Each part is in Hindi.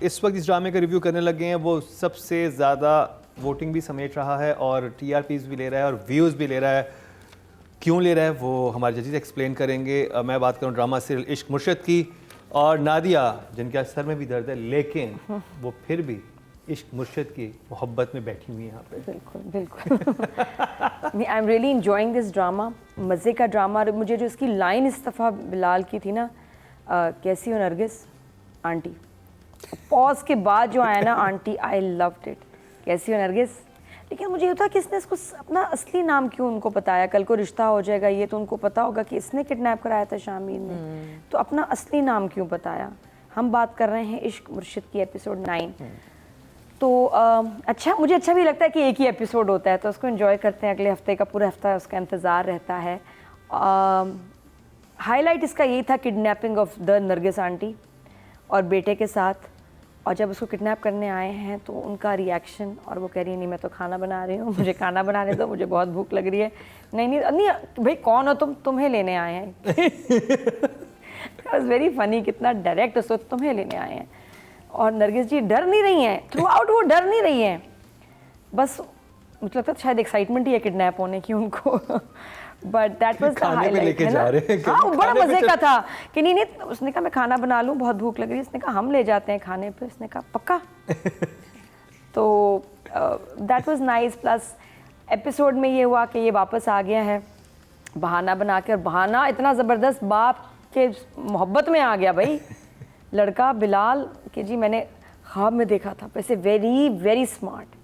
इस वक्त इस ड्रामे का रिव्यू करने लगे हैं वो सबसे ज़्यादा वोटिंग भी समेट रहा है और TRPs भी ले रहा है और व्यूज़ भी ले रहा है। क्यों ले रहा है वो हमारे जजेस एक्सप्लेन करेंगे। मैं बात करूँ ड्रामा सीरियल इश्क मुर्शिद की, और नादिया जिनके सर में भी दर्द है लेकिन वो फिर भी इश्क मुर्शिद की मोहब्बत में बैठी हुई है यहाँ पे। बिल्कुल बिल्कुल। I am really enjoying this drama, मज़े का ड्रामा। मुझे जो इसकी लाइन इस दफ़ा बिलाल की थी ना, कैसी हो नरगिस आंटी, पॉज के बाद जो आया ना आंटी, आई लव्ड इट। कैसी हो नरगिस। लेकिन मुझे ये था कि इसने इसको अपना असली नाम क्यों उनको बताया, कल को रिश्ता हो जाएगा ये तो उनको पता होगा कि इसने किडनैप कराया था शामीर ने, तो अपना असली नाम क्यों बताया। हम बात कर रहे हैं इश्क मुर्शिद की एपिसोड 9। तो अच्छा, मुझे अच्छा भी लगता है कि एक ही एपिसोड होता है तो उसको एंजॉय करते हैं। अगले हफ्ते का पूरा हफ्ता उसका इंतज़ार रहता है। हाईलाइट इसका यही था kidnapping of the Nargis aunty और बेटे के साथ। और जब उसको किडनैप करने आए हैं तो उनका रिएक्शन, और वो कह रही है नहीं मैं तो खाना बना रही हूँ, मुझे खाना बनाने दो, मुझे बहुत भूख लग रही है। नहीं नहीं नहीं भाई कौन हो तुम, तुम्हें लेने आए हैं। वॉज वेरी फनी, कितना डायरेक्ट उसको तुम्हें लेने आए हैं। और नरगिस जी डर नहीं रही हैं थ्रू आउट, वो डर नहीं रही हैं, बस मुझे लगता है शायद एक्साइटमेंट ही है किडनैप होने की उनको। But that was the highlight, है ना। हाँ बड़ा मजे का था कि नहीं नहीं, उसने कहा मैं खाना बना लूँ, बहुत भूख लग रही है। उसने कहा हम ले जाते हैं खाने पे, उसने कहा पक्का। तो that was nice. Plus episode में ये हुआ कि ये वापस आ गया है बहाना बना के, और बहाना इतना ज़बरदस्त, बाप के मोहब्बत में आ गया भाई लड़का बिलाल कि जी मैंने ख्वाब में देखा था। वैसे वेरी वेरी स्मार्ट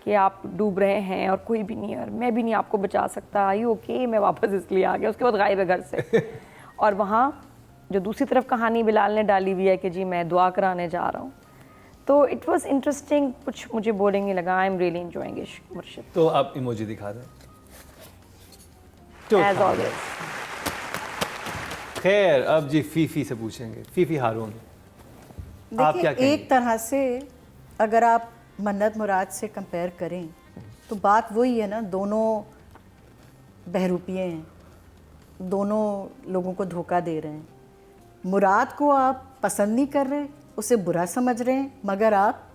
कि आप डूब रहे हैं और कोई भी नहीं है और मैं भी नहीं आपको बचा सकता, आई ओके, मैं वापस इसलिए आ गया। उसके बाद गायब है घर से। और वहाँ जो दूसरी तरफ कहानी बिलाल ने डाली हुई है कि जी मैं दुआ कराने जा रहा हूँ, तो इट वाज इंटरेस्टिंग। कुछ मुझे बोरिंग नहीं लगा। आई एम रियली एंजॉयिंग इश्क मुर्शिद। तो आप इमोजी दिखा दें एज ऑलवेज। खैर अब जी फीफी से पूछेंगे। फीफी हारून, आप क्या देखिए, एक तरह से अगर आप मन्नत मुराद से कंपेयर करें तो बात वही है ना, दोनों बहरूपिये हैं, दोनों लोगों को धोखा दे रहे हैं। मुराद को आप पसंद नहीं कर रहे, उसे बुरा समझ रहे हैं, मगर आप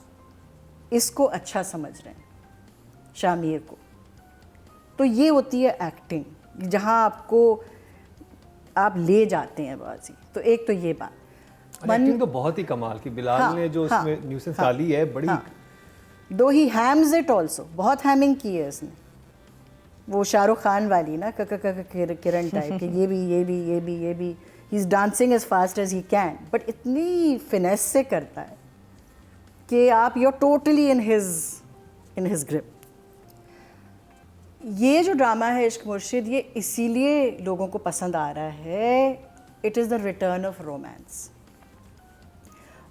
इसको अच्छा समझ रहे हैं, शामिर को। तो ये होती है एक्टिंग, जहाँ आपको आप ले जाते हैं बाजी। तो एक तो ये बात, एक्टिंग तो बहुत ही कमाल की बिलाल ने जो उसमें न्यूसेंस डाली है, बड़ी दो ही हैम्स इट ऑल्सो, बहुत हैमिंग की है इसने, वो शाहरुख खान वाली ना किरण टाइप की, ये भी ये भी ये भी ये भी, he is dancing as fast as he can, but इतनी फिनेस से करता है कि आप you are totally in his grip. ये जो ड्रामा है इश्क मुर्शिद, ये इसीलिए लोगों को पसंद आ रहा है, it is the return of romance.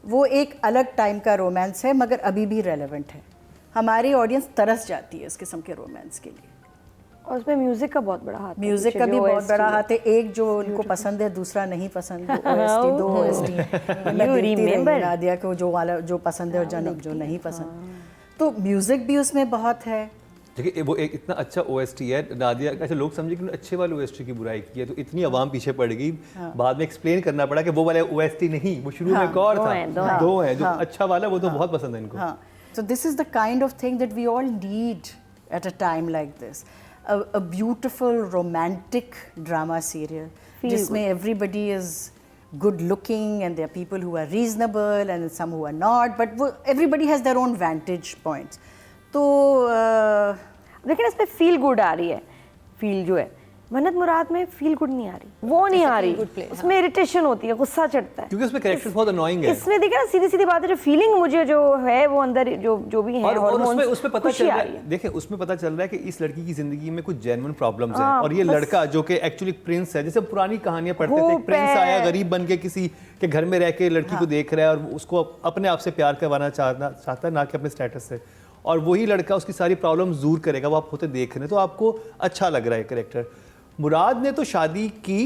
वो एक अलग टाइम का रोमांस है मगर अभी भी रेलेवेंट है। हमारी ऑडियंस तरस जाती है इस किस्म के रोमांस के लिए। और उसमें म्यूजिक का बहुत बड़ा हाथ है, म्यूजिक का भी बहुत बड़ा हाथ है। एक जो उनको पसंद है, दूसरा नहीं पसंद। OST, 2 OST नादिया को जो वाला जो पसंद है और जो नहीं पसंद, तो म्यूजिक भी उसमें बहुत है। देखिए वो एक इतना अच्छा OST है नादिया। अच्छा लोग समझे कि अच्छे वाले OST की बुराई की है तो इतनी आवाम पीछे पड़ गई। बाद में एक्सप्लेन करना पड़ा कि वो वाला OST नहीं, वो शुरू में एक और था, दो है जो अच्छा वाला, वो तो बहुत पसंद है इनको। So this is the kind of thing that we all need at a time like this. A beautiful romantic drama serial जिसमें everybody is good looking and there are people who are reasonable and some who are not, but everybody has their own vantage points. तो लेकिन इसमें फील गुड आ रही है। फील जो है मन्नत मुराद में फील गुड नहीं आ रही, वो नहीं आ रही, उसमें इरिटेशन होती है, गुस्सा चढ़ता है क्योंकि उसमें कैरेक्टर्स बहुत अनोइंग है। इसमें देखिए ना, सीधी सीधी बात है, जो फीलिंग मुझे जो है वो अंदर जो भी है, और उसमें पता चल रहा है, देखिए उसमें पता चल रहा है कि इस लड़की की जिंदगी में कुछ जेन्युइन प्रॉब्लम्स हैं और ये लड़का जो कि एक्चुअली प्रिंस है, जैसे पुरानी कहानियां पढ़ते थे, प्रिंस आया गरीब बन के किसी के घर में रह के लड़की को देख रहा है और उसको अपने आप से प्यार करवाना चाहता है, ना कि अपने स्टेटस से, और वही लड़का उसकी सारी प्रॉब्लम्स दूर करेगा। वो आप होते देख रहे हैं तो आपको अच्छा लग रहा है कैरेक्टर। मुराद ने तो शादी की,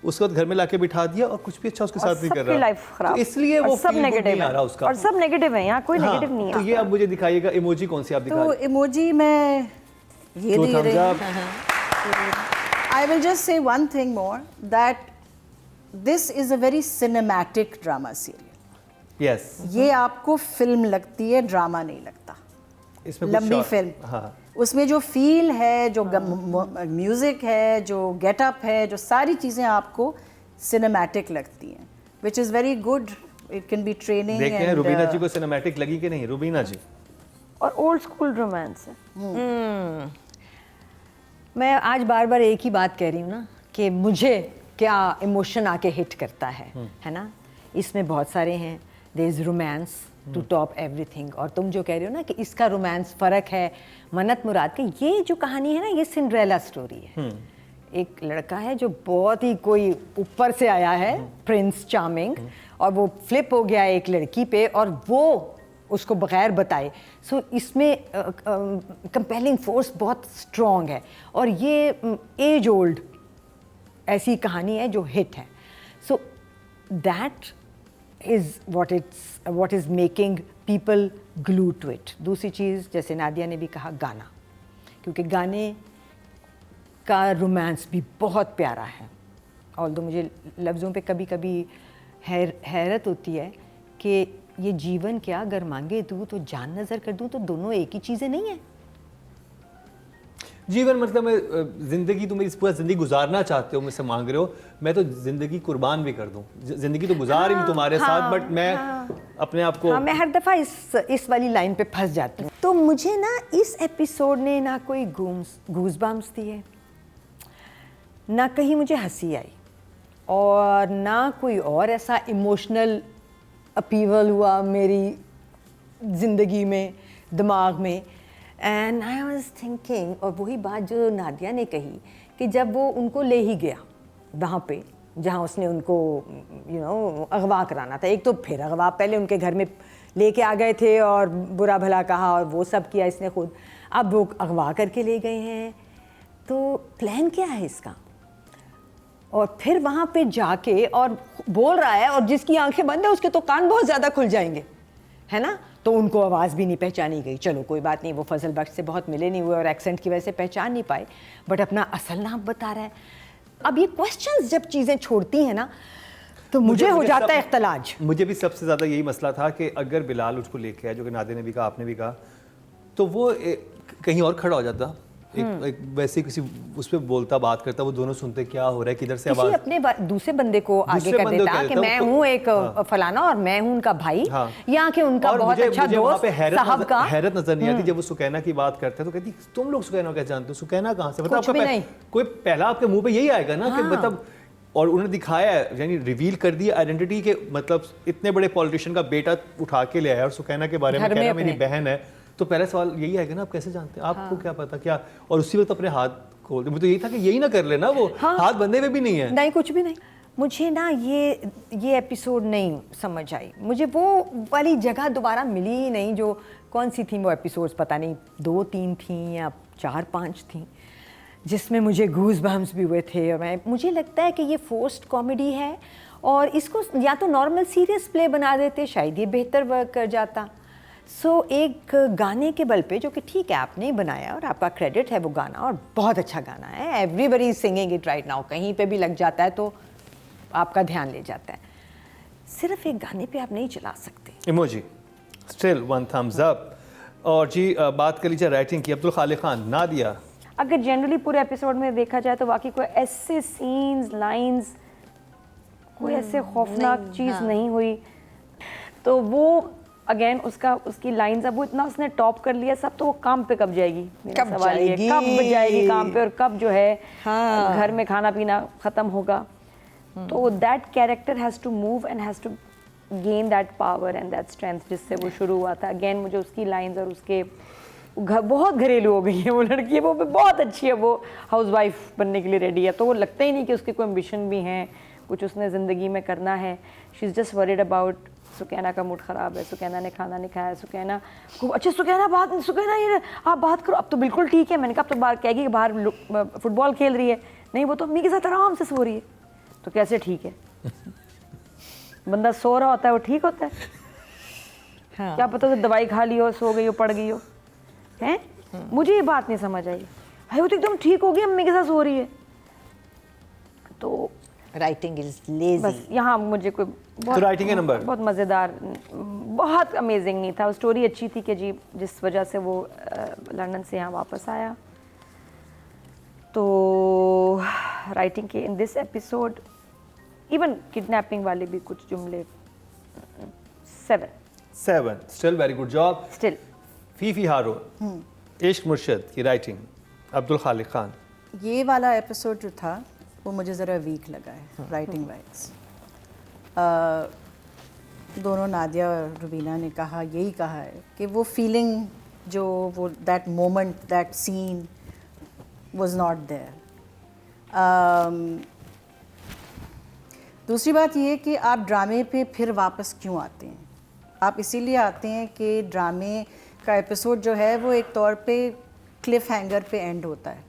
उसके बाद घर में लाके बिठा दिया और कुछ भी अच्छा उसके साथ नहीं कर रहा, लाइफ खराब, तो इसलिए वो सब नेगेटिव आ रहा उसका, और सब नेगेटिव है, यहाँ कोई नेगेटिव नहीं है। तो ये अब मुझे दिखाइएगा इमोजी कौन सी आप दिखा तो इमोजी में ये दे रही हूं। I will just say one thing more, that this is a very cinematic drama serial. Yes ये आपको फिल्म लगती है, ड्रामा नहीं लगता। इसमें कुछ लंबी और- फिल्म, हाँ उसमें जो फील है, जो म्यूजिक है, जो गेटअप है, जो सारी चीज़ें आपको सिनेमैटिक लगती हैं, which is very good. It can be training. देखते हैं रुबीना जी को सिनेमैटिक लगी कि नहीं। रुबीना जी और ओल्ड स्कूल रोमांस है। मैं आज बार बार एक ही बात कह रही हूँ ना कि मुझे क्या इमोशन आके हिट करता है ना। इसमें बहुत सारे हैं, there is romance to top everything. और तुम जो कह रहे हो ना कि इसका रोमांस फ़र्क है मन्नत मुराद के, ये जो कहानी है ना ये सिंड्रेला स्टोरी है। एक लड़का है जो बहुत ही कोई ऊपर से आया है, प्रिंस चार्मिंग, और वो फ्लिप हो गया एक लड़की पे और वो उसको बगैर बताए। सो इसमें कंपेलिंग फोर्स बहुत स्ट्रॉन्ग है और ये एज ओल्ड ऐसी कहानी है जो हिट है। So that is what is making people glue to it। दूसरी चीज़ जैसे नादिया ने भी कहा, गाना, क्योंकि गाने का रोमांस भी बहुत प्यारा है। ऑल्दो मुझे लफ्ज़ों पे कभी कभी हैरत होती है कि ये जीवन क्या अगर मांगे तू तो जान नज़र कर दूँ, तो दोनों एक ही चीज़ें नहीं हैं। जीवन मतलब मैं जिंदगी, तुम इस पूरा जिंदगी गुजारना चाहते हो, मुझसे मांग रहे हो, मैं तो जिंदगी कुर्बान भी कर दूं। जिंदगी तो गुजार ही तुम्हारे साथ, बट मैं अपने आप को मैं हर दफ़ा इस वाली लाइन पे फंस जाती हूँ। तो मुझे ना इस एपिसोड ने ना कोई गूज़बम्प्स दिए, ना कहीं मुझे हंसी आई, और ना कोई और ऐसा इमोशनल अपीवल हुआ मेरी ज़िंदगी में, दिमाग में। एंड आई वाज थिंकिंग, और वही बात जो नादिया ने कही कि जब वो उनको ले ही गया वहाँ पे जहाँ उसने उनको अगवा कराना था। एक तो फिर अगवा पहले उनके घर में लेके आ गए थे और बुरा भला कहा और वो सब किया इसने खुद, अब वो अगवा करके ले गए हैं, तो प्लान क्या है इसका? और फिर वहाँ पे जाके और बोल रहा है, और जिसकी आंखें बंद है उसके तो कान बहुत ज़्यादा खुल जाएंगे, है ना। तो उनको आवाज़ भी नहीं पहचानी गई। चलो कोई बात नहीं, वो फजल बख्श से बहुत मिले नहीं हुए और एक्सेंट की वजह से पहचान नहीं पाए, बट अपना असल नाम बता रहा है। अब ये क्वेश्चंस जब चीज़ें छोड़ती हैं ना, तो मुझे हो जाता है इख्तलाज। मुझे भी सबसे ज़्यादा यही मसला था कि अगर बिलाल उसको लेके आया, जो कि नादिया ने भी कहा, आपने भी कहा, तो वो कहीं और खड़ा हो जाता, एक वैसे किसी उस पर बोलता, बात करता, वो दोनों सुनते क्या हो रहा है, किधर से आवाज़, अपने दूसरे बंदे को आगे कर देता कि मैं हूँ एक फलाना और मैं हूँ उनका भाई, यहाँ के उनका बहुत अच्छा दोस्त साहब का। हैरत नजर नहीं आती जब वो सुकैना की बात करते हैं, तो कहती तुम लोग सुकैना कैसे जानते हो, सुकैना कहाँ से, मतलब कोई पहला आपके मुंह पे यही आएगा ना कि मतलब, और उन्होंने दिखाया है, यानी रिवील कर दी आइडेंटिटी के, मतलब इतने बड़े पॉलिटिशियन का बेटा उठा के ले आया और सुकैना के बारे में कह रहा मेरी बहन है, तो पहला सवाल यही आएगा ना, आप कैसे जानते हैं, आपको क्या पता क्या, और उसी वक्त अपने हाथ खोलते। मुझे तो यही था कि यही ना कर लेना, वो हाथ बंधे हुए भी नहीं है। नहीं, कुछ भी नहीं। मुझे ना ये एपिसोड नहीं समझ आई, मुझे वो वाली जगह दोबारा मिली ही नहीं। जो कौन सी थी वो एपिसोड्स, पता नहीं 2-3 थी या 4-5 थी, जिसमें मुझे गूज़ बम्प्स भी हुए थे। और मुझे लगता है कि ये फोर्स्ड कॉमेडी है, और इसको या तो नॉर्मल सीरियस प्ले बना देते, शायद ये बेहतर वर्क कर जाता। सो एक गाने के बल पे, जो कि ठीक है आपने ही बनाया और आपका क्रेडिट है वो गाना, और बहुत अच्छा गाना है, everybody is singing it right now, कहीं पे भी लग जाता है तो आपका ध्यान ले जाता है। सिर्फ एक गाने पे आप नहीं चला सकते। Emoji still 1 thumbs up। और जी बात कर लीजिए राइटिंग की, अब्दुल खालिक खान, नादिया। अगर जनरली पूरे एपिसोड में देखा जाए तो वाकई कोई ऐसे सीन्स, लाइंस, कोई ऐसे खौफनाक चीज़ नहीं हुई। तो वो अगेन उसकी लाइंस, अब वो इतना उसने टॉप कर लिया सब, तो वो काम पे कब जाएगी, मेरा सवाल ये, कब जाएगी काम पे, और कब जो है घर में खाना पीना ख़त्म होगा। तो that character has to move and has to gain that power and that strength जिससे वो शुरू हुआ था। अगेन मुझे उसकी लाइंस और उसके बहुत घरेलू हो गई है वो लड़की, वो बहुत अच्छी है, वो हाउसवाइफ बनने के लिए रेडी है, तो वो लगता ही नहीं कि उसके कोई एम्बिशन भी हैं, कुछ उसने ज़िंदगी में करना है। She is just worried about Sukaina का मूड ख़राब है, सुकैना ने खाना नहीं खाया, सुकैना को अच्छा सुकैना ये आप बात करो, अब तो बिल्कुल ठीक है। मैंने कहा अब तो बाहर कहेगी कि बाहर फुटबॉल खेल रही है, नहीं वो तो अम्मी के साथ आराम से सो रही है, तो कैसे ठीक है? बंदा सो रहा होता है वो ठीक होता है? हाँ। क्या पता तो दवाई खा ली हो, सो गई हो, पड़ गई हो, हैं? मुझे ये बात नहीं समझ आई। भाई वो तो एकदम ठीक हो गई, अम्मी के साथ सो रही है। तो राइटिंग इज लेजी। बस यहाँ मुझे कोई तो राइटिंग के नंबर बहुत मज़ेदार, बहुत अमेजिंग नहीं था। स्टोरी अच्छी थी कि जी जिस वजह से वो लंदन से यहाँ वापस आया। तो राइटिंग के in this episode even kidnapping वाले भी कुछ जुमले 7 still very good job. Still Fifi Haroon, Ishq Murshid की राइटिंग, अब्दुल खालिक खान। ये वाला एपिसोड जो था वो मुझे ज़रा वीक लगा है राइटिंग वाइज। दोनों नादिया और रुबीना ने कहा, यही कहा है कि वो फीलिंग जो वो that moment that scene was not there. दूसरी बात ये कि आप ड्रामे पे फिर वापस क्यों आते हैं? आप इसीलिए आते हैं कि ड्रामे का एपिसोड जो है वो एक तौर पे क्लिफ हैंगर पे एंड होता है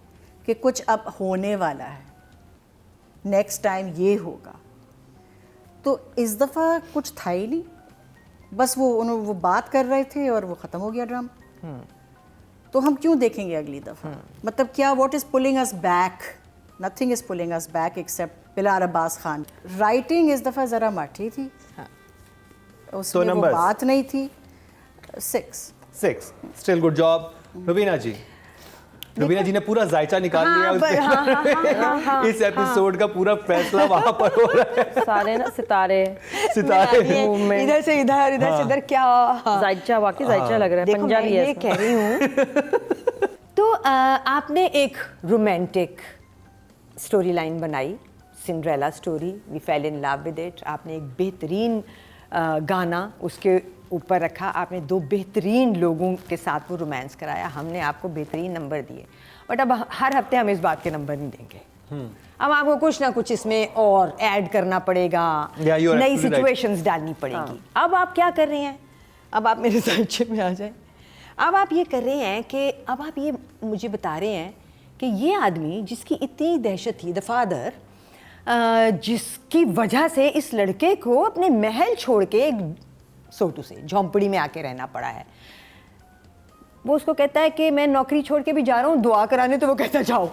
कि कुछ अब होने वाला है, नेक्स्ट टाइम ये होगा। तो इस दफ़ा कुछ था ही नहीं, बस वो बात कर रहे थे और वो ख़त्म हो गया ड्रामा। तो हम क्यों देखेंगे अगली दफ़ा? मतलब क्या, what is pulling us back? Nothing is pulling us back except Bilal Abbas Khan. Writing इस दफ़ा ज़रा माठी थी, उसमें वो बात नहीं थी। 6 स्टिल गुड जॉब। रुबीना जी, रुबीना जी ने पूरा जायचा निकाल लिया। इस एपिसोड का पूरा फैसला वहां पर हो रहा है। सारे ना सितारे इधर से इधर, इधर से इधर, क्या जायचा, वाकई जायचा लग रहा है। देखो पंजाबी मैं है ये कह रही हूँ तो आपने एक रोमांटिक स्टोरी लाइन बनाई, Cinderella story, we fell in love with it. आपने एक बेहतरीन गाना उसके ऊपर रखा, आपने 2 बेहतरीन लोगों के साथ वो रोमांस कराया, हमने आपको बेहतरीन नंबर दिए। बट अब हर हफ्ते हम इस बात के नंबर नहीं देंगे। अब आपको कुछ ना कुछ इसमें और ऐड करना पड़ेगा, नई सिचुएशंस डालनी पड़ेगी। अब आप क्या कर रहे हैं? अब आप मेरे साइड में आ जाए। अब आप ये कर रहे हैं कि अब आप ये मुझे बता रहे हैं कि ये आदमी जिसकी इतनी दहशत थी, द फादर, जिसकी वजह से इस लड़के को अपने महल छोड़ के एक सोटू से झोंपड़ी में आके रहना पड़ा है, वो उसको कहता है कि मैं नौकरी छोड़ के भी जा रहा हूँ दुआ कराने, तो वो कहता जाओ।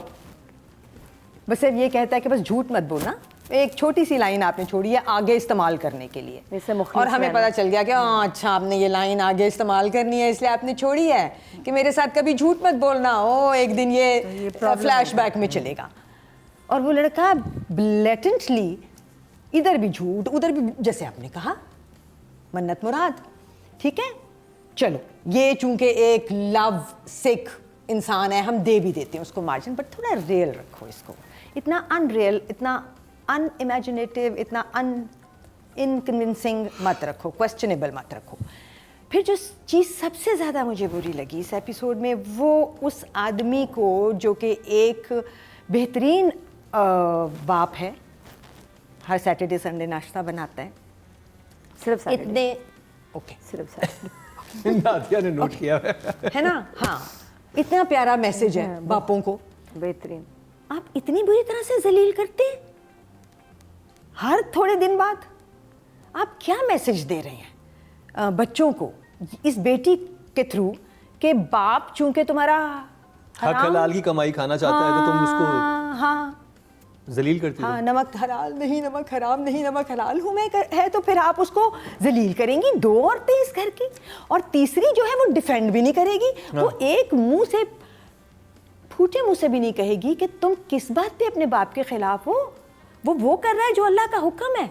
बस सिर्फ ये कहता है कि बस झूठ मत बोलना। एक छोटी सी लाइन आपने छोड़ी है आगे इस्तेमाल करने के लिए, और हमें पता चल गया कि अच्छा आपने ये लाइन आगे इस्तेमाल करनी है, इसलिए आपने छोड़ी है कि मेरे साथ कभी झूठ मत बोलना, ओ एक दिन ये फ्लैशबैक में चलेगा। और वो लड़का ब्लेटेंटली इधर भी झूठ उधर भी, जैसे आपने कहा मन्नत मुराद, ठीक है चलो ये चूंकि एक लव सिक इंसान है हम दे भी देते हैं उसको मार्जिन, बट थोड़ा रियल रखो इसको, इतना अनरियल, इतना अनइमेजिनेटिव, इतना इनकन्विंसिंग मत रखो, क्वेश्चनेबल मत रखो। फिर जो चीज़ सबसे ज़्यादा मुझे बुरी लगी इस एपिसोड में, वो उस आदमी को जो कि एक बेहतरीन बाप है, हर सैटरडे संडे नाश्ता बनाता है, सिर्फ इतने ओके सिर्फ सैटरडे नादिया ने नोट किया है ना, हाँ इतना प्यारा मैसेज है बापों को, बेहतरीन। आप इतनी बुरी तरह से जलील करते हैं हर थोड़े दिन बाद। आप क्या मैसेज दे रहे हैं बच्चों को इस बेटी के थ्रू कि बाप चूंकि तुम्हारा हलाल की कमाई खाना चाहता है तो तुम उसको जलील करती हो। हाँ, नमक हलाल नहीं, नमक हराम नहीं, नमक हलाल हूँ मैं है, तो फिर आप उसको जलील करेंगी। 2 औरतें इस घर की, और तीसरी जो है वो डिफेंड भी नहीं करेगी, वो एक मुंह से फूटे मुंह से भी नहीं कहेगी कि तुम किस बात पे अपने बाप के खिलाफ हो, वो कर रहा है जो अल्लाह का हुक्म है।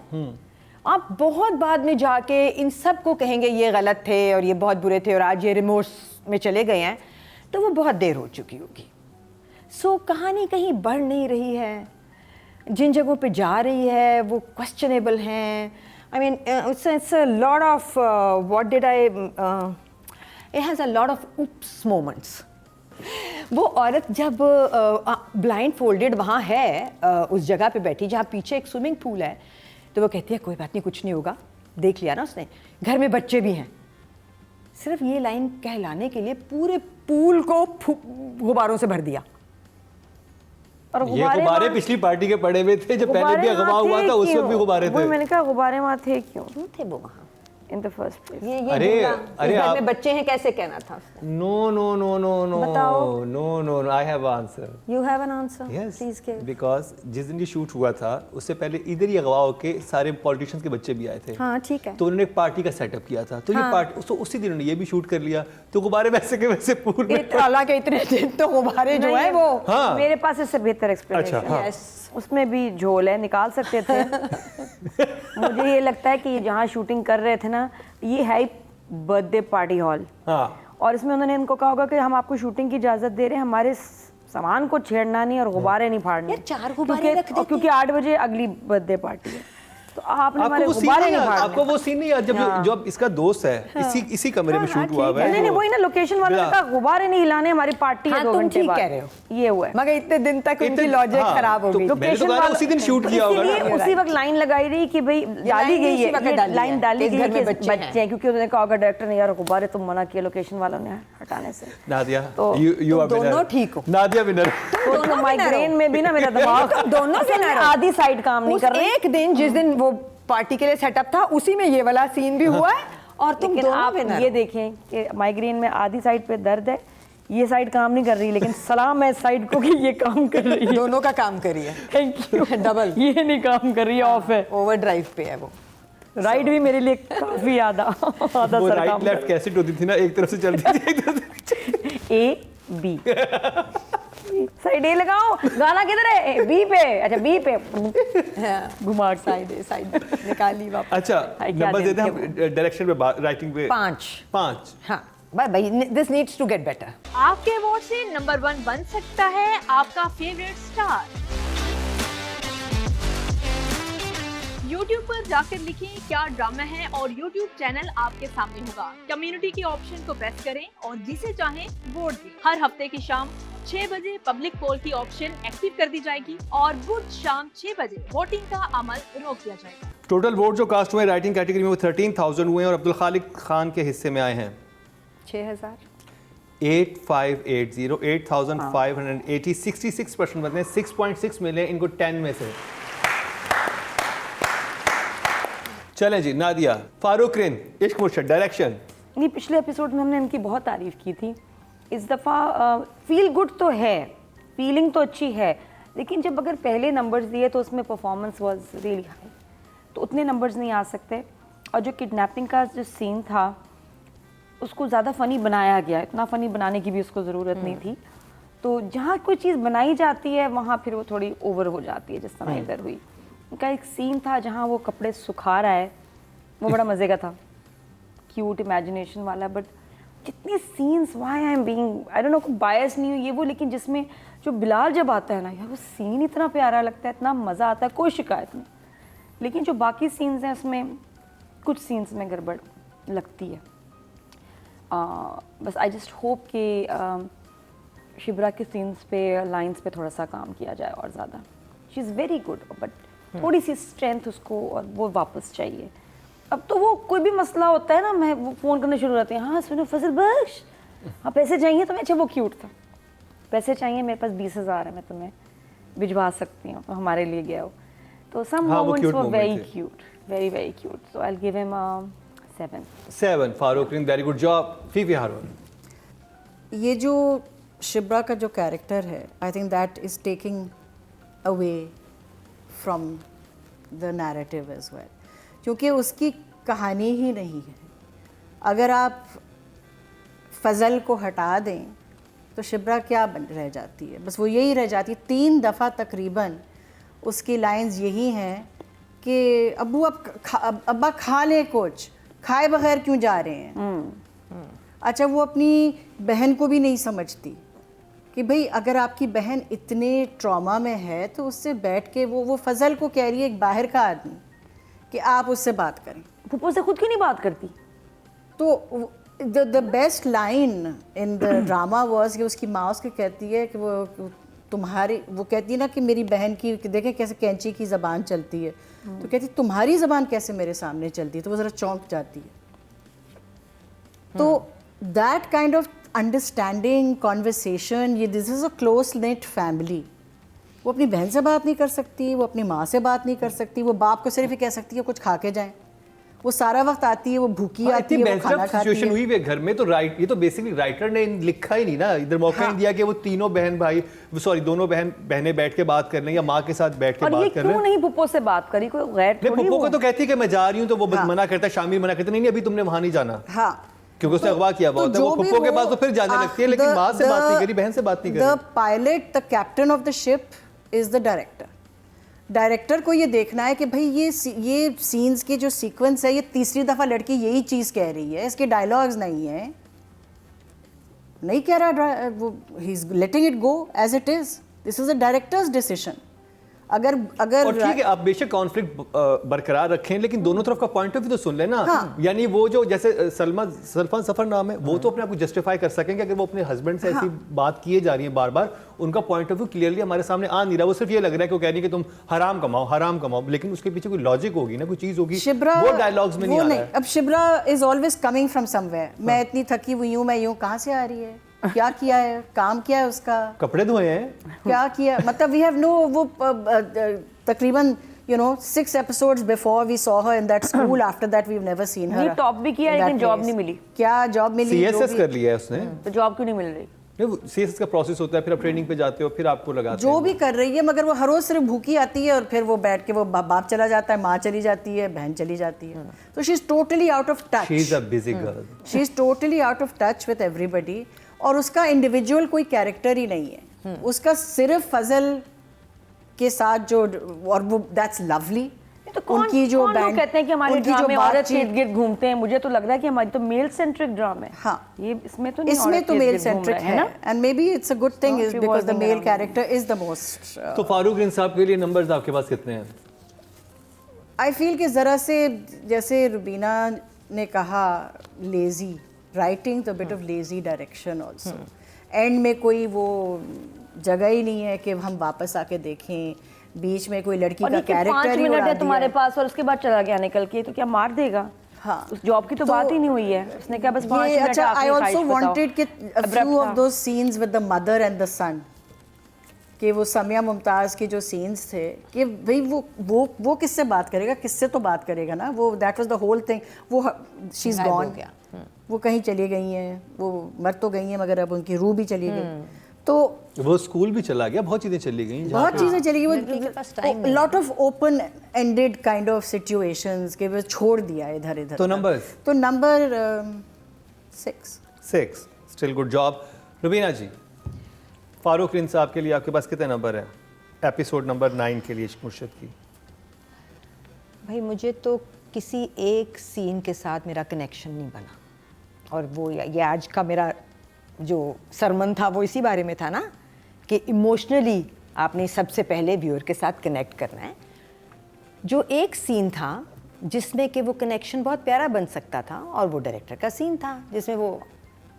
आप बहुत बाद में जाके इन सब को कहेंगे ये गलत थे और ये बहुत बुरे थे और आज ये रिमोर्स में चले गए हैं, तो वो बहुत देर हो चुकी होगी। सो कहानी कहीं बढ़ नहीं रही है, जिन जगहों पे जा रही है वो क्वेश्चनेबल हैं। I mean it's a lot of what did I, it has a lot of oops moments. वो औरत जब ब्लाइंड फोल्डेड वहाँ है उस जगह पे बैठी जहाँ पीछे एक स्विमिंग पूल है, तो वो कहती है कोई बात नहीं, कुछ नहीं होगा, देख लिया ना उसने, घर में बच्चे भी हैं। सिर्फ ये लाइन कहलाने के लिए पूरे पूल को गुब्बारों से भर दिया। और ये गुब्बारे पिछली पार्टी के पड़े हुए थे, जब पहले भी अगवा हुआ था उस वक्त भी गुब्बारे थे। मैंने कहा गुब्बारे वहाँ थे क्यों थे वो वहाँ? in the first place. ये अरे, जुमला, अरे इस घर आप- में बच्चे हैं कैसे कहना था उसने? No, बताओ। no, I have answer. You have an answer? Yes, Please give. because जिस दिन ये शूट हुआ था उससे पहले इधर ही अगवा होके सारे पॉलिटिशियंस के बच्चे भी आए थे। हाँ ठीक है। तो उन्होंने एक पार्टी का सेटअप किया था, तो ये हाँ। पार्टी तो उसी दिन उन्होंने ये भी शूट कर लिया, तो गुब्बारे वैसे के वैसे पूल में। हालांकि इतने दिन तो गुब्बारे जो नहीं, है वो हाँ। मेरे पास इससे बेहतर एक्सप्लेनेशन अच्छा, हाँ। है। उसमें भी झोल है, निकाल सकते थे। मुझे ये लगता है कि जहाँ शूटिंग कर रहे थे ना, ये है ही बर्थडे पार्टी हॉल, हाँ, और इसमें उन्होंने इनको कहा होगा कि हम आपको शूटिंग की इजाज़त दे रहे हैं, हमारे सामान को छेड़ना नहीं और गुब्बारे नहीं फाड़ने। यार, 4 गुब्बारे रख देते। क्योंकि 8 बजे अगली बर्थडे पार्टी है, तो आपने हमारे आपको वो सीन गुब्बारे नहीं नहीं याद, फाड़ने। आपको वो सीन नहीं याद जब जब इसका दोस्त है इसी कमरे में शूट हुआ हुआ है। नहीं, वही ना, लोकेशन वालों ने कहा गुब्बारे नहीं हिलाने, हमारी पार्टी है हाँ, 2 तुम घंटे ठीक बाद। कह रहे हो। ये हुआ है। मगर इतने दिन तक उनकी इतने- लॉजिक हाँ, खराब हो तो गई। मैंने तो कहा ना, उसी दिन शूट किया होगा इसीलिए ना। उसी वक्त लाइन लगाई रही कि भाई डाली लाइन गई इसी है, वक्त ये डाली लाइन है डाली कि इस गई घर है में कि बच्चे बच्चे हैं, क्योंकि उन्होंने कहा होगा डायरेक्टर ने यार गुब्बारे तुम मना किए लोकेशन वालों ने हटाने से। नादिया, तो you are दोनों winner. ठीक हो। नादिया विनर। तो माइग्रेन में भी ना मेरा दिमाग दोनों से ना आधी साइड काम नहीं उस कर रही। एक दिन जिस दिन वो पार्टी के लिए सेटअप था उसी में ये वाला सीन भी हुआ है और तुम लेकिन दोनों आप winner ये हो। देखें कि माइग्रेन में आधी साइड पे दर्द है, ये साइड काम नहीं कर रही, लेकिन सलाम है इस साइड को कि ये काम कर रही है। दोनों का काम करिए। Thank you. डबल। ये नहीं काम कर रही है, ऑफ है। ओवर ड्राइव पे है वो। राइट भी मेरे लिए काफी आधा आधा वो सर राइट काम लेफ्ट कैसेट होती थी ना, एक तरफ से चलती थी, एक तरफ से। ए बी साइड ए लगाओ, गाना किधर है? बी पे। अच्छा बी पे घुमा के। साइड निकाली वापस। अच्छा, हाय, क्या नंबर देते हैं दिन हम डायरेक्शन पे, राइटिंग पे। 5। 5। हाँ भाई this needs to get better. आपके अवार्ड से नंबर 1 बन सकता है आपका फेवरेट स्टार। YouTube पर जाकर लिखें क्या ड्रामा है और YouTube चैनल आपके सामने होगा। कम्युनिटी के ऑप्शन को प्रेस करें और जिसे चाहें वोट दें। हर हफ्ते की शाम 6 बजे पब्लिक पोल की ऑप्शन एक्टिव कर दी जाएगी और बुध शाम 6 बजे वोटिंग का अमल रोक दिया जाएगा। टोटल वोट जो कास्ट हुए राइटिंग कैटेगरी में वो 13,000 हुए हैं और अब्दुल खालिक खान के हिस्से में आए हैं 6000 8580 8580 66% बदले 6.6 मिले इनको 10 में से। चलें जी, नादिया, फारूक रिन, इश्क मुर्शद, डायरेक्शन। नहीं, पिछले एपिसोड में हमने इनकी बहुत तारीफ की थी। इस दफ़ा फील गुड तो है, फीलिंग तो अच्छी है, लेकिन जब अगर पहले नंबर्स दिए तो उसमें परफॉर्मेंस वाज रियली हाई, तो उतने नंबर्स नहीं आ सकते। और जो किडनैपिंग का जो सीन था उसको ज़्यादा फ़नी बनाया गया, इतना फ़नी बनाने की भी उसको ज़रूरत नहीं थी। तो जहाँ कोई चीज़ बनाई जाती है वहाँ फिर वो थोड़ी ओवर हो जाती है, जिस तरह इधर हुई। उनका एक सीन था जहाँ वो कपड़े सुखा रहा है, वो बड़ा मज़े का था, क्यूट इमेजिनेशन वाला। बट जितने scenes, why I am being I don't know, bias नहीं हुई ये वो, लेकिन जिसमें जो बिलाल जब आता है ना यार, वो सीन इतना प्यारा लगता है, इतना मज़ा आता है, कोई शिकायत नहीं। लेकिन जो बाकी सीन्स हैं उसमें कुछ सीन्स में गड़बड़ लगती है। बस आई जस्ट होप कि शिब्रा के सीन्स पे, लाइंस पे थोड़ा सा काम किया जाए और ज़्यादा। She is very good, but थोड़ी सी स्ट्रेंथ उसको और वो वापस चाहिए। अब तो वो कोई भी मसला होता है ना, मैं वो फ़ोन करने शुरू रहती हैं, हाँ सुनो फजल बख्श, हाँ पैसे चाहिए तो मैं, अच्छा वो क्यूट था, पैसे चाहिए मेरे पास 20,000 है, मैं तुम्हें भिजवा सकती हूँ, तो हमारे लिए गया हो। तो some moments were very cute, very very cute, so I will give him 7। Farooq Rin, very good job. Fifi Haroon. ये जो शिब्रा का जो कैरेक्टर है, I think that is taking away from the narrative as well, क्योंकि उसकी कहानी ही नहीं है। अगर आप फजल को हटा दें तो शिब्रा क्या रह जाती है? बस वो यही रह जाती है। 3 दफ़ा तकरीबन उसकी लाइंस यही हैं कि अब्बू अब्बा खा ले, कुछ खाए बगैर क्यों जा रहे हैं। अच्छा, वो अपनी बहन को भी नहीं समझती कि भाई अगर आपकी बहन इतने ट्रॉमा में है तो उससे बैठ के वो फजल को कह रही है, एक बाहर का आदमी, कि आप उससे बात करें। पुप्पो से खुद क्यों नहीं बात करती? तो the best line in the drama was कि उसकी माँ उसके कहती है कि वो तुम्हारी, वो कहती है ना कि मेरी बहन की देखें कैसे कैंची की ज़बान चलती है, तो कहती तुम्हारी ज़बान कैसे मेरे सामने चलती है, तो वो ज़रा चौंक जाती है। तो that kind of understanding conversation, ये this is a close knit family. वो अपनी बहन से बात नहीं कर सकती, वो अपनी माँ से बात नहीं कर सकती, वो बाप को सिर्फ ये कह सकती है कुछ खा के जाएं। वो सारा वक्त आती है, वो भूखी आती है, वो खाना खाती सिचुएशन है। हुई है घर में, तो राइट, ये तो बेसिकली राइटर ने लिखा ही नहीं ना, इधर मौका नहीं दिया कि वो तीनों बहन भाई, सॉरी दोनों बहनें बैठ के बात कर लें या माँ के साथ बैठ के और ये बात कर क्यों लें। नहीं पुप्पो से बात करी, कोई गैर थोड़ी पुप्पो वो। को तो कहती है कि मैं जा रही हूँ, तो वो मना करता है, शामिर मना करता है, नहीं अभी तुमने वहां नहीं जाना, हाँ, क्योंकि उसने अगवा किया बहुत है, वो पुप्पो के पास तो फिर जाने लगती है, लेकिन माँ से बात नहीं करी, बहन से बात नहीं द करी। Pilot, the captain of the ship is the director. Director को ये देखना है कि भाई ये सीन्स की जो सीक्वेंस है, ये तीसरी दफा लड़की यही चीज कह रही है, इसके डायलॉग्स नहीं है, नहीं कह रहा वो, he is letting it go as it is. This is a director's decision. अगर और ठीक है, आप बेशक कॉन्फ्लिक्ट बरकरार रखें, लेकिन दोनों तरफ का पॉइंट ऑफ व्यू तो सुन लेना। हाँ। यानी वो जो जैसे सलमान सफर नाम है, वो तो अपने आप को जस्टिफाई कर सकेंगे अगर वो अपने हस्बैंड से ऐसी बात किए जा रही है बार बार, उनका पॉइंट ऑफ व्यू क्लियरली हमारे सामने आ नहीं रहा, वो सिर्फ ये लग रहा है कि वो कह रही है कि तुम हराम कमाओ, लेकिन उसके पीछे कोई लॉजिक होगी ना, कोई चीज होगी, शिब्रा, वो डायलॉग्स में नहीं आ रहा है। अब Shibra is always coming from somewhere. मैं इतनी थकी हुई हूँ, मैं यूं कहाँ से आ रही है, क्या किया है, काम किया है उसका, कपड़े धोए हैं, क्या किया, मतलब वी हैव नो, वो तकरीबन 6 episodes before we saw her in that school. After that we've never seen her ये टॉप भी किया in that लेकिन जॉब place. नहीं मिली। क्या जॉब मिली? सीएसएस कर लिया है उसने, तो जॉब क्यों नहीं मिल रही? नहीं, सीएसएस का प्रोसेस होता है, फिर आप ट्रेनिंग पे जाते हो, फिर आपको लगाते जो हैं। भी कर रही है, मगर वो हर रोज सिर्फ भूखी आती है और फिर वो बैठ के वो बाप चला जाता है, माँ चली जाती है, बहन चली जाती है, तो she is totally out of touch. She is a busy girl. She is totally out of touch with everybody, और उसका इंडिविजुअल कोई कैरेक्टर ही नहीं है। उसका सिर्फ फजल के साथ जो, और वो दैट्स लवली। तो कौन लोग कहते हैं कि हमारे ड्रामे औरत के इर्द-गिर्द घूमते हैं? मुझे तो लग रहा है कि हमारी तो मेल सेंट्रिक ड्रामा है। हाँ, ये इसमें तो नहीं, इसमें तो मेल सेंट्रिक है ना, and maybe it's a good thing Not is because the revolving male around. Character is the most. तो फारूक रिन साहब के लिए नंबर्स आपके पास कितने हैं? आई फील कि ज़रा से, जैसे रुबीना ने कहा, लेजी राइटिंग, तो bit of lazy direction also. And में कोई वो जगह ही नहीं है कि हम वापस आके देखें, बीच में कोई लड़की का कैरेक्टर 5 ही मिनट उड़ा है तुम्हारे दिया। पास और उसके बाद चला गया निकल के, तो क्या मार देगा? हाँ, उस जॉब की तो बात ही नहीं हुई है, उसने क्या बस 5 ये मिनट। अच्छा, आई आल्सो वांटेड कि a Abrupt few था। of those scenes with the mother and the son, कि वो समिया मुमताज के जो सीन्स थे, कि भाई वो किससे बात करेगा, किससे तो बात करेगा ना, वो that was the whole thing. वो शी इज गॉन, वो कहीं चली गई हैं, वो मर तो गई हैं, मगर अब उनकी रूह भी चली गई, तो वो स्कूल भी चला गया, बहुत चीजें चली गई, बहुत चीजें चली गई, lot of open ended kind of situations के वो छोड़ दिया इधर इधर। तो नंबर्स? तो number 6 still good job. Rubina ji, Farooq Rin साहब के लिए आपके पास कितने नंबर हैं एपिसोड नंबर 9 के लिए इश्क मुर्शिद की? भाई मुझे तो किसी एक सीन के साथ मेरा कनेक्शन नहीं बना, और वो ये आज का मेरा जो सरमन था वो इसी बारे में था ना, कि इमोशनली आपने सबसे पहले व्यूअर के साथ कनेक्ट करना है। जो एक सीन था जिसमें कि वो कनेक्शन बहुत प्यारा बन सकता था, और वो डायरेक्टर का सीन था जिसमें वो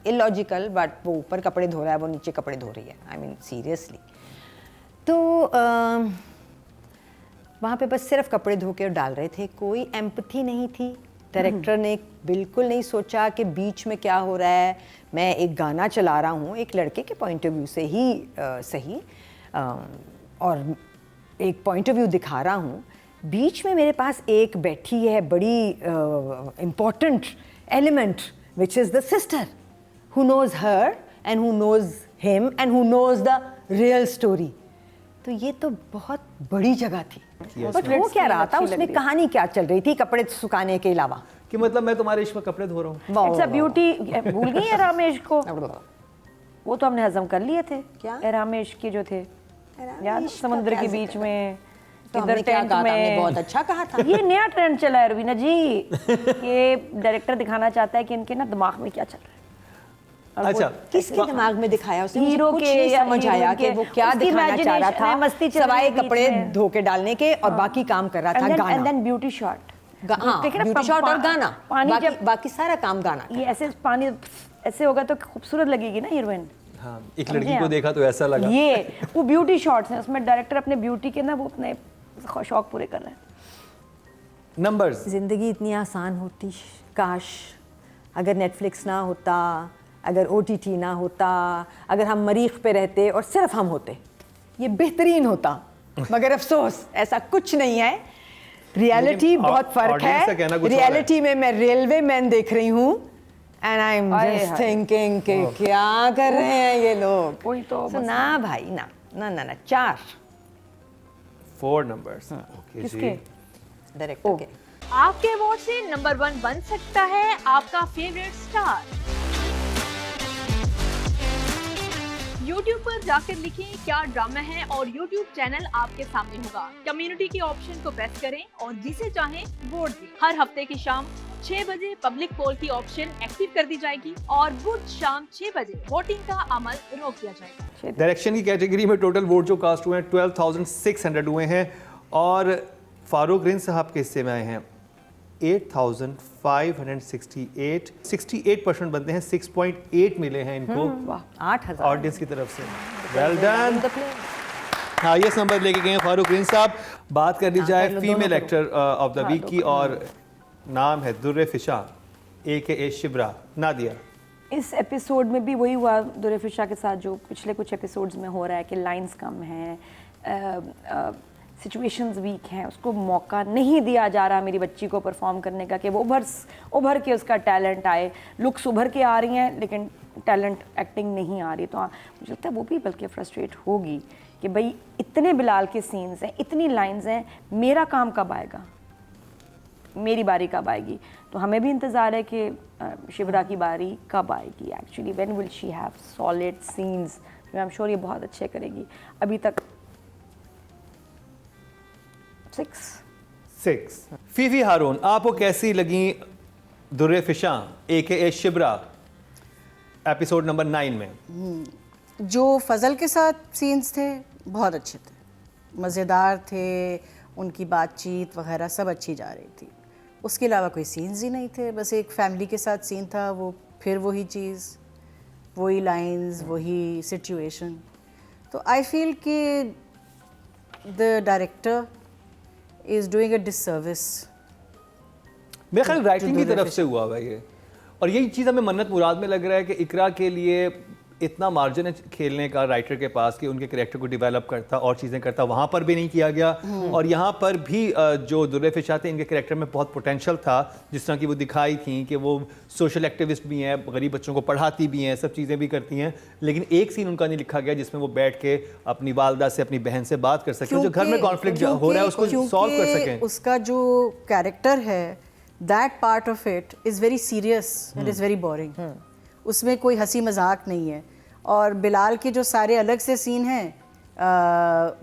इलॉजिकल, बट वो ऊपर कपड़े धो रहा है, वो नीचे कपड़े धो रही है, आई मीन सीरियसली। तो वहाँ पे बस सिर्फ कपड़े धो के डाल रहे थे, कोई एम्पथी नहीं थी। डायरेक्टर ने बिल्कुल नहीं सोचा कि बीच में क्या हो रहा है, मैं एक गाना चला रहा हूँ एक लड़के के पॉइंट ऑफ व्यू से ही सही, और एक पॉइंट ऑफ व्यू दिखा रहा हूँ। बीच में मेरे पास एक बैठी है बड़ी important element, which is the sister who knows her and who knows him and who knows the real story। तो ये तो बहुत बड़ी जगह थी, बट वो क्या रहा था उसमें, कहानी क्या चल रही थी कपड़े सुखाने के अलावा? कि मतलब मैं तुम्हारे इश्क में कपड़े धो रहा हूँ। It's a beauty. भूल गई है रामेश को? वो तो हमने हजम कर लिए थे। क्या रामेश के जो थे, याद, समुद्र के बीच में, तो हमने क्या कहा था? हमने बहुत अच्छा कहा था। ये नया ट्रेंड चला है रुबीना जी, ये डायरेक्टर दिखाना चाहता है कि इनके ना दिमाग में क्या चल रहा है। अच्छा, किसके दिमाग में दिखाया उसने? हीरो कुछ के नहीं या समझ आया कि वो क्या उसकी दिखाना चाह रहा था, मस्ती चल रही सवाए है बीच कपड़े में। धो के डालने के, और बाकी काम कर रहा था गाना। एंड देन ब्यूटी शॉट, हाँ, ब्यूटी शॉट और गाना, पानी जब बाकी सारा काम गाना। ये ऐसे पानी ऐसे होगा तो खूबसूरत लगेगी ना हीरोइन। हाँ, एक लड़की को देखा तो ऐसा लगा। ये वो ब्यूटी शॉट्स हैं, उसमें डायरेक्टर अपने ब्यूटी के ना वो अपने शौक पूरे कर रहे हैं। नंबर्स? ज़िंदगी इतनी आसान होती काश, अगर नेटफ्लिक्स ना होता, अगर OTT ना होता, अगर हम मरीख पे रहते और सिर्फ हम होते, ये बेहतरीन होता। मगर अफसोस ऐसा कुछ नहीं है। रियलिटी लेकिन बहुत फर्क audience का कहना है। कुछ और है। रियलिटी में मैं रेलवे मैन देख रही हूँ एंड आई एम आए जस्ट हाय। थिंकिंग कि क्या कर रहे हैं ये लोग। वही तो So, ना भाई ना ना ना ना 4 4 numbers. Okay किसके? जी. डायरेक्टर के। आपके वोट से नंबर 1 बन सकता है आपका फेवरेट स्टार। YouTube पर जाकर लिखें क्या ड्रामा है और YouTube चैनल आपके सामने होगा। कम्युनिटी के ऑप्शन को प्रेस करें और जिसे चाहें वोट दें। हर हफ्ते की शाम 6 बजे पब्लिक पोल की ऑप्शन एक्टिव कर दी जाएगी और बुध शाम 6 बजे वोटिंग का अमल रोक दिया जाएगा। डायरेक्शन की कैटेगरी में टोटल वोट जो कास्ट हुए हैं 12,600 हुए हैं और फारूक रिंद साहब के हिस्से में आए हैं 8,568 68% बनते हैं 6.8 मिले हैं इनको 8,000 ऑडियंस की तरफ से। Well done. हाईएस्ट नंबर लेके गए हैं फारूक रिंद साहब। बात कर ली जाए female actor of the week की और नाम है दुर्रे फिशा AKA शिब्रा। नादिया, इस एपिसोड में भी वही हुआ दुर्रे फिशा के साथ जो पिछले कुछ एपिसोड्स में हो रहा है कि लाइंस कम हैं, सिचुएशंस वीक हैं, उसको मौका नहीं दिया जा रहा मेरी बच्ची को परफॉर्म करने का कि वो उभर के उसका टैलेंट आए। लुक्स उभर के आ रही हैं लेकिन टैलेंट एक्टिंग नहीं आ रही। तो मुझे लगता है वो भी बल्कि फ्रस्ट्रेट होगी कि भाई इतने बिलाल के सीन्स हैं, इतनी लाइंस हैं, मेरा काम कब आएगा, मेरी बारी कब आएगी। तो हमें भी इंतज़ार है कि शिवरा की बारी कब आएगी। Actually when will she have solid scenes जो आई एम श्योर ये बहुत अच्छे करेगी। अभी तक 6। फीफी हारून, आपको कैसी लगी दुर्रे फिशा AKA शिब्रा एपिसोड नंबर 9 में? जो फजल के साथ सीन्स थे बहुत अच्छे थे, मज़ेदार थे, उनकी बातचीत वगैरह सब अच्छी जा रही थी। उसके अलावा कोई सीन्स ही नहीं थे, बस एक फैमिली के साथ सीन था, वो फिर वही चीज़, वही लाइंस, वही सिचुएशन। तो आई फील कि the director is doing a disservice. मेरे ख्याल राइटिंग की तरफ से हुआ हुआ ये, और यही चीज़ हमें मन्नत मुराद में लग रहा है कि इकरा के लिए इतना मार्जिन है खेलने का राइटर के पास कि उनके कैरेक्टर को डेवलप करता और चीज़ें करता, वहाँ पर भी नहीं किया गया। और यहाँ पर भी जो दुर्रे फिशा थे इनके कैरेक्टर में बहुत पोटेंशियल था, जिस तरह की वो दिखाई थी कि वो सोशल एक्टिविस्ट भी हैं, गरीब बच्चों को पढ़ाती भी हैं, सब चीज़ें भी करती हैं, लेकिन एक सीन उनका नहीं लिखा गया जिसमें वो बैठ के अपनी वालदा से, अपनी बहन से बात कर सकें, जो घर में कॉन्फ्लिक्ट हो रहा है उसको सॉल्व कर सकें। उसका जो कैरेक्टर है, that part of it is very serious and is very boring. उसमें कोई हंसी मजाक नहीं है। और बिलाल के जो सारे अलग से सीन हैं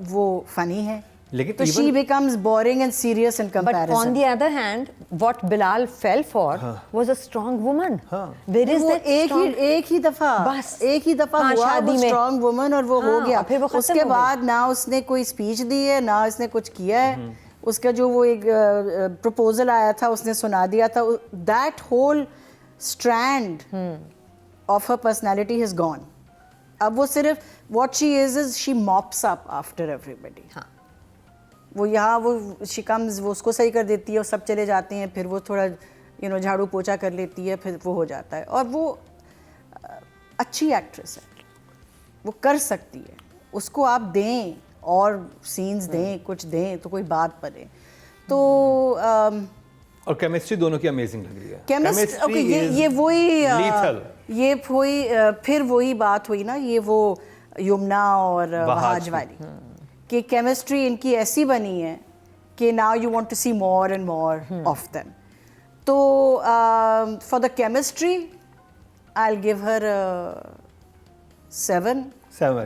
वो फनी हैं, लेकिन तो she becomes boring and serious in But comparison. on the other hand, what Bilal fell for was a strong woman. Where is वो that strong? एक ही दफा बस। एक ही दफा हाँ, हुआ शादी वो में। स्ट्रॉन्ग वुमन और वो हो हाँ, गया। और फिर वो खत्म उसके हो गई। बाद ना उसने कोई स्पीच दी है, ना उसने कुछ किया है। उसका जो वो एक प्रपोजल आया था उसने सुना दिया था। That whole strand of her personality has gone. अब वो सिर्फ what she is she mops up after everybody. हाँ। वो यहाँ वो शी कम्स, वो उसको सही कर देती है और सब चले जाते हैं, फिर वो थोड़ा झाड़ू पोछा कर लेती है, फिर वो हो जाता है। और वो अच्छी एक्ट्रेस है, वो कर सकती है, उसको आप दें और सीन्स दें, कुछ दें तो कोई बात बने। तो और केमिस्ट्री दोनों की अमेजिंग लग रही है। ओके, ये वही lethal। ये वही फिर वही बात हुई ना, ये वो यमुना और वहाज वाली कि केमिस्ट्री इनकी ऐसी बनी है कि now you want to see more and more of them. तो for the chemistry I will give her 7,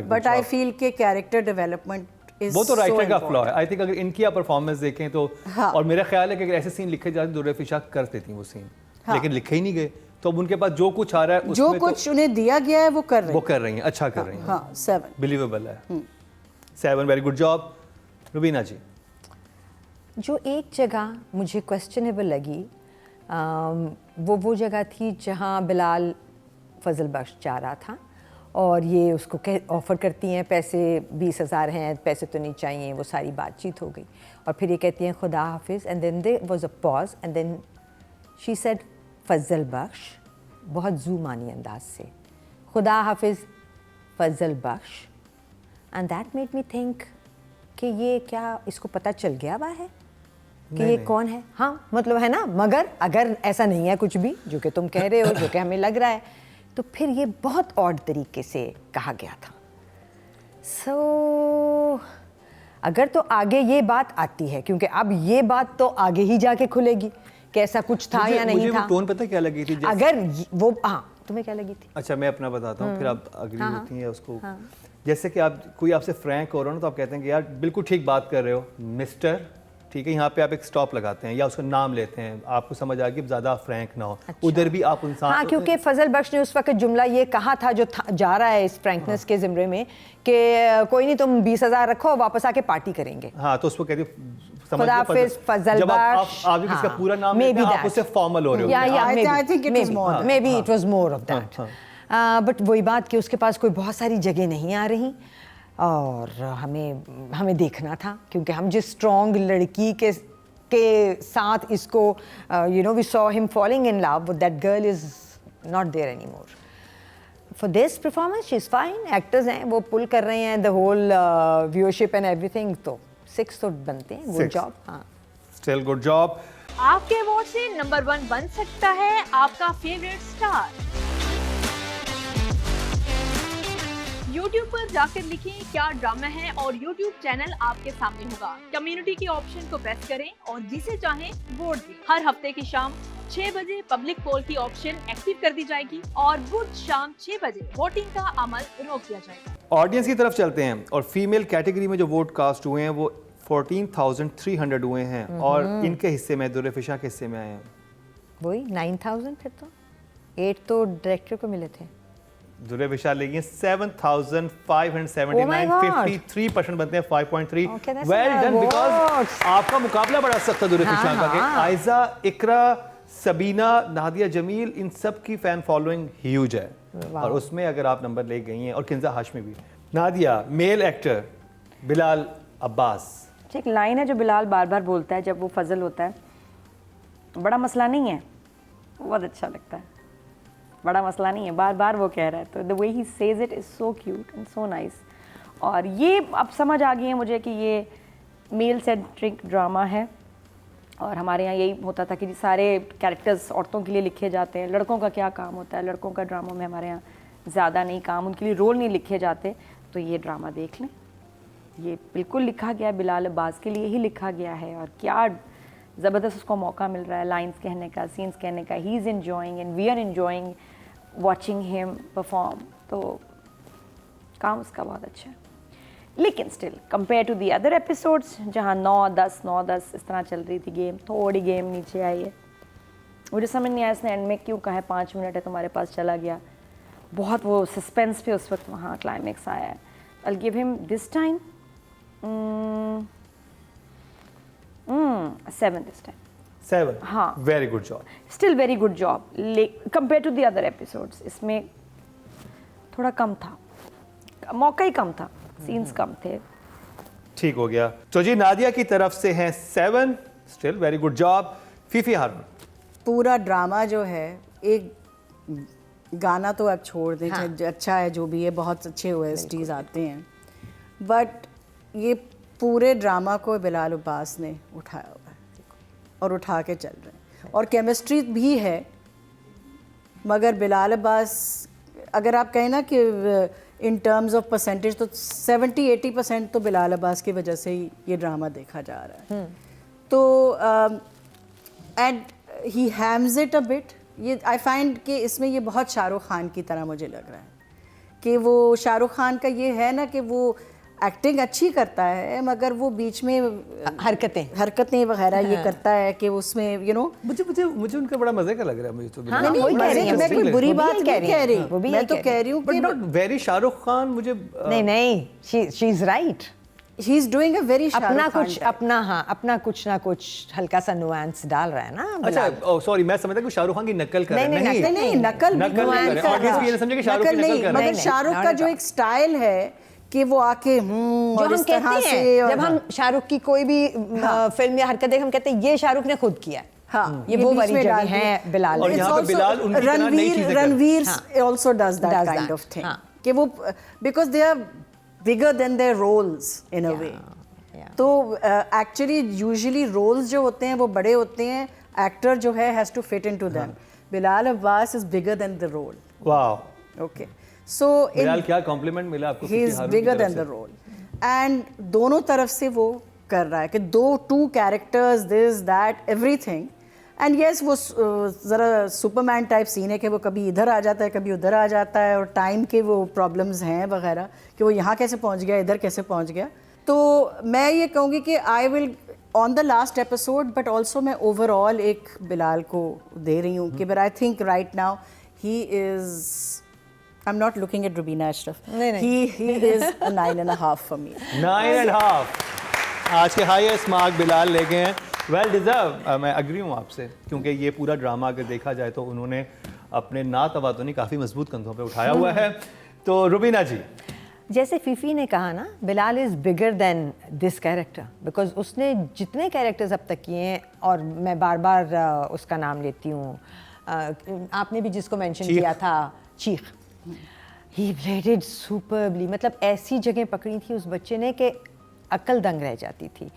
but I feel के कैरेक्टर डेवलपमेंट वो तो राइटर का फ्लॉ है। आई थिंक अगर इनकी आप परफॉर्मेंस देखें तो हाँ। और मेरा ख्याल है कि अगर ऐसे सीन लिखे जाते दुर्रे फिशा कर देती वो सीन, लेकिन लिखे ही नहीं गए। तो अब उनके पास जो कुछ आ रहा है जो कुछ उन्हें दिया गया है वो कर रही हैं, अच्छा कर रही हैं। हाँ, 7 बिलीवेबल है। 7, वेरी गुड जॉब। रुबीना जी, जो एक जगह मुझे क्वेश्चनेबल लगी वो जगह थी जहाँ बिलाल फजल बख्श जा रहा था और ये उसको ऑफ़र करती हैं पैसे 20,000 हैं, पैसे तो नहीं चाहिए, वो सारी बातचीत हो गई और फिर ये कहती हैं खुदा हाफिज़ and then there was a pause and then she said Fazal Bakhsh, बहुत ज़ूमानी अंदाज से, खुदा हाफिज़ Fazal Bakhsh, and that made me think कि ये क्या इसको पता चल गया हुआ है कि ये कौन है। हाँ मतलब है ना, मगर अगर ऐसा नहीं है कुछ भी जो कि तुम कह रहे हो, जो कि हमें लग रहा है, तो फिर ये बहुत ऑड तरीके से कहा गया था। सो अगर तो आगे ये बात आती है, क्योंकि अब ये बात तो आगे ही जाके खुलेगी कि ऐसा कुछ था या नहीं मुझे था। वो टोन पता क्या लगी थी अगर वो, हाँ तुम्हें क्या लगी थी? अच्छा मैं अपना बताता हूँ, फिर आप अग्री होती हैं उसको। जैसे कि आप कोई आपसे फ्रैंक हो रहा हो ना, तो आप कहते हैं कि यार बिल्कुल ठीक बात कर रहे हो मिस्टर, ठीक है, यहाँ पे आप एक स्टॉप लगाते हैं या उसका नाम लेते हैं, आपको समझ आ गया ज़्यादा फ्रैंक ना हो। अच्छा। उधर भी आप इंसान, हाँ क्योंकि फजल बख्श ने उस वक्त जुमला ये कहा था जो जा रहा है इस फ्रैंकनेस के ज़िम्रे में कि कोई नहीं तुम 20,000 रखो, वापस आके पार्टी करेंगे। हाँ तो उसको कहते हैं फजल बख्श, आप किसका पूरा नाम लेते हैं, आप उससे फॉर्मल हो रहे हो। I think it was more than maybe it was more of that। But वही बात कि उसके पास कोई बहुत सारी जगह नहीं आ रही और हमें देखना था, क्योंकि हम जिस स्ट्रॉन्ग लड़की के साथ इसको you know we saw him falling in love, that girl is not there any more. For this performance she is fine, actors हैं वो पुल कर रहे हैं the whole viewership and everything, तो 6 तो बनते हैं। Good job. हाँ स्टिल गुड जॉब। आपके अवार्ड से नंबर 1 बन सकता है आपका फेवरेट स्टार। YouTube पर जाकर लिखें क्या ड्रामा है और YouTube चैनल आपके सामने होगा। कम्युनिटी के ऑप्शन को प्रेस करें और जिसे चाहें वोट दें। हर हफ्ते की शाम 6 बजे पब्लिक पोल की ऑप्शन एक्टिव कर दी जाएगी और बुध शाम 6 बजे वोटिंग का अमल रोक दिया जाएगा। ऑडियंस की तरफ चलते हैं और फीमेल कैटेगरी में जो वोट कास्ट हुए हैं वो 14,300 हुए हैं और इनके हिस्से में दुर्रफिशा के हिस्से में आए हैं वही 9,000, फिर तो 8 तो डायरेक्टर को मिले थे। दुर्रफिशा लेगी 7,579, 53% बनते हैं 5.3। वेल डन, बिकॉज आपका मुकाबला बड़ा सख्त था दुर्रफिशा का कि आयजा, इकरा, सबीना, नादिया जमील, इन सब की फैन फॉलोइंग ह्यूज है और उसमें अगर आप नंबर ले गई हैं और किंजा हाशमी भी। Nadia, male actor Bilal Abbas. एक लाइन है जो बिलाल बार बार बोलता है जब वो फजल होता है, बड़ा मसला नहीं है, बहुत अच्छा लगता है, बड़ा मसला नहीं है, बार बार वो कह रहा है, तो the way he says it is so cute and so nice. और ये अब समझ आ गई है मुझे कि ये मेल सेंट्रिक ड्रामा है और हमारे यहाँ यही होता था कि सारे कैरेक्टर्स औरतों के लिए लिखे जाते हैं, लड़कों का क्या काम होता है, लड़कों का ड्रामों में हमारे यहाँ ज़्यादा नहीं काम, उनके लिए रोल नहीं लिखे जाते। तो ये ड्रामा देख लें, ये बिल्कुल लिखा गया है, बिलाल अब्बास के लिए ही लिखा गया है और क्या ज़बरदस्त उसको मौका मिल रहा है लाइंस कहने का, सीन्स कहने का। He is enjoying and we are enjoying watching him perform, तो काम उसका बहुत अच्छा है। लेकिन still compare to the other episodes जहाँ 9-10 9-10 इस तरह चल रही थी गेम, थोड़ी गेम नीचे आई है। मुझे समझ नहीं आया इसने एंड में क्यों कहा है 5 मिनट है तुम्हारे पास, चला गया। बहुत वो सस्पेंस पे उस वक्त वहाँ क्लाइमेक्स आया है। I will give him this time 7 this time. 7। हाँ, very good job, still very good job compare to the other episodes. इसमें थोड़ा कम था, मौका ही कम था, सीन्स कम थे। ठीक हो गया। तो जी नादिया की तरफ से हैं 7, still very good job. Fifi Haroon. पूरा ड्रामा जो है, एक गाना तो आप छोड़ दें, अच्छा है जो भी है, बहुत अच्छे OSTs आते हैं, बट ये पूरे ड्रामा को बिलाल अब्बास ने उठाया हुआ है और उठा के चल रहे हैं और केमिस्ट्री भी है। मगर बिलाल अब्बास, अगर आप कहें ना कि इन टर्म्स ऑफ परसेंटेज, तो 70-80% तो बिलाल अब्बास की वजह से ही ये ड्रामा देखा जा रहा है। तो and he hams it a bit. ये आई फाइंड कि इसमें ये बहुत शाहरुख खान की तरह मुझे लग रहा है कि वो शाहरुख खान का ये है ना कि वो एक्टिंग अच्छी करता है मगर वो बीच में हरकतें वगैरह ये करता है कि उसमें यू नो मुझे उनका बड़ा मज़े का लग रहा है। मुझे तो मैं कोई बुरी बात नहीं कह रही, मैं तो कह रही हूँ but not very Shahrukh Khan. मुझे नहीं she is right, he is doing a very अपना कुछ ना कुछ हल्का सा नुआंस डाल रहा है ना। अच्छा सॉरी, मैं समझता कि शाहरुख खान की नकल कर रहे हैं। नहीं, नकल नहीं, मगर शाहरुख का जो एक स्टाइल है कि वो आके जो हम कहते हैं, जब हम शाहरुख की कोई भी फिल्म या हरकत देखें, हम कहते हैं ये शाहरुख ने खुद किया है। हाँ, ये वो वाली जगह है बिलाल। और यहाँ पे बिलाल उनकी तरह नई चीजें Ranveer also does that kind of thing कि वो because they are bigger than their roles in a way। तो एक्चुअली यूजुअली रोल्स जो होते हैं वो बड़े होते हैं, एक्टर जो है has to fit into them. Bilal Abbas is bigger than the role. वाह, ओके, सो बिलाल क्या कॉम्प्लीमेंट मिला आपको he is bigger than the role. And दोनों तरफ से वो कर रहा है कि two characters, this that everything. And yes, वो ज़रा सुपरमैन टाइप सीन है कि वो कभी इधर आ जाता है, कभी उधर आ जाता है, और टाइम के वो प्रॉब्लम्स हैं वगैरह कि वो यहाँ कैसे पहुँच गया, इधर कैसे पहुँच गया. तो मैं ये कहूँगी कि I will on the last episode, but also मैं ओवरऑल एक बिलाल को दे रही हूँ कि but I think right now he is, I am not looking at Rubina Ashraf, he is a 9.5 for me. 9.5 आज के हाईएस्ट मार्क बिलाल ले गए हैं. Well deserve. मैं अग्री हूँ आपसे, क्योंकि ये पूरा ड्रामा अगर देखा जाए तो उन्होंने अपने ना तवातुनी काफ़ी मजबूत कंधों पे उठाया हुआ है. तो रुबीना जी, जैसे फीफी ने कहा ना, Bilal is bigger than this character, because उसने जितने कैरेक्टर्स अब तक किए हैं, और मैं बार बार उसका नाम लेती हूँ, आपने भी जिसको मेंशन किया था, चीख, ही प्लेड इट सुपरबली. मतलब ऐसी जगह पकड़ी थी उस बच्चे ने कि अक्ल दंग रह जाती थी.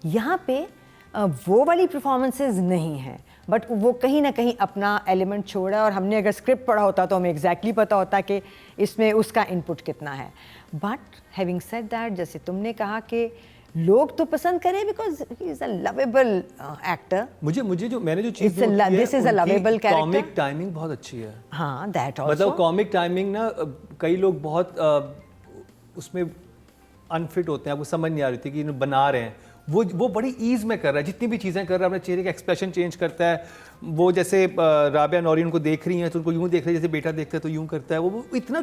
यहाँ पे वो वाली परफॉर्मेंसेज नहीं हैं, बट वो कहीं ना कहीं अपना एलिमेंट छोड़ा है, और हमने अगर स्क्रिप्ट पढ़ा होता तो हमें एग्जैक्टली पता होता कि इसमें उसका इनपुट कितना है. बट हैविंग सेड दैट, जैसे तुमने कहा कि लोग तो पसंद करें because he is a lovable actor. मुझे जो मैंने जो चीज़ this is a lovable character. Comic timing बहुत अच्छी है. हाँ, दैट आल्सो. मतलब कॉमिक टाइमिंग ना, कई लोग बहुत उसमें अनफिट होते हैं, आपको समझ नहीं आ रही थी कि इन्हें बना रहे हैं. वो बड़ी ईज में कर रहा है, जितनी भी चीज़ें कर रहा है, अपने चेहरे का एक्सप्रेशन चेंज करता है. वो जैसे राबिया नौरीन को देख रही हैं तो उनको यूँ देख रही है, जैसे बेटा देखता है तो यूँ करता है. वो इतना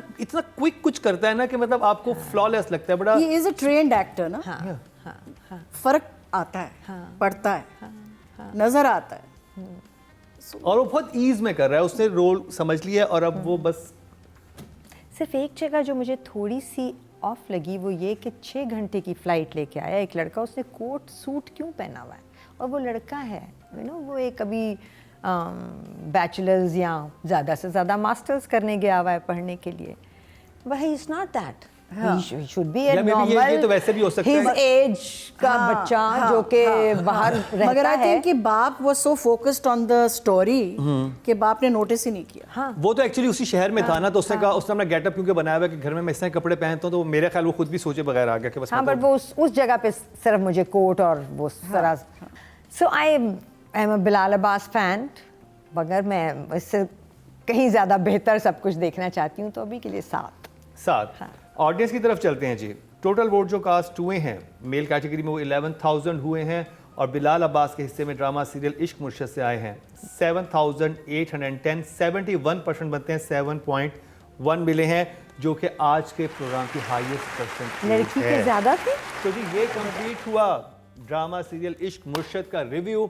क्विक कुछ करता है ना कि मतलब आपको फ्लॉलेस लगता है. बड़ा he is a trained actor ना. हाँ. फर्क आता है, पड़ता है, नजर आता है. और वो बहुत ईज में कर रहा है, उसने रोल समझ लिया और अब वो बस. सिर्फ एक जगह जो मुझे थोड़ी सी ऑफ लगी वो ये कि 6 घंटे की फ़्लाइट लेके आया एक लड़का, उसने कोट सूट क्यों पहना हुआ है, और वो लड़का है वो एक अभी बैचलर्स या ज़्यादा से ज़्यादा मास्टर्स करने गया हुआ है पढ़ने के लिए. वही is not that. He should be a normal, ये तो वैसे भी हो सकता his है. age का बच्चा जो कि बाहर रहता मगर आई है. थिंक कि बाप वो so focused on the story कि बाप ने नोटिस ही नहीं किया. हाँ. वो तो एक्चुअली उसी शहर में था ना, तो उसने कहा, उसने अपना गेटअप क्योंकि बनाया हुआ है कि घर में मैं इस तरह कपड़े पहनता हूँ, तो मेरे ख्याल वो खुद भी सोचे बगैर आ गया कि बस. हाँ, बट वो उस जगह पे सिर्फ मुझे कोट और वो सारा. So I am a Bilal Abbas fan, मगर मैं इससे कहीं ज़्यादा बेहतर सब कुछ देखना चाहती हूँ, तो अभी के लिए 7. ऑडियंस की तरफ चलते हैं जी. टोटल वोट जो कास्ट हुए हैं मेल कैटेगरी में वो 11,000 हुए हैं, और बिलाल अब्बास के हिस्से में ड्रामा सीरियल इश्क मुर्शद से आए हैं 7,810. 71% बनते हैं, 7.1 मिले हैं, जो कि आज के प्रोग्राम की हाईएस्ट परसेंट लड़की के ज़्यादा थे. तो जी ये कंप्लीट हुआ ड्रामा सीरियल इश्क मुर्शद का रिव्यू.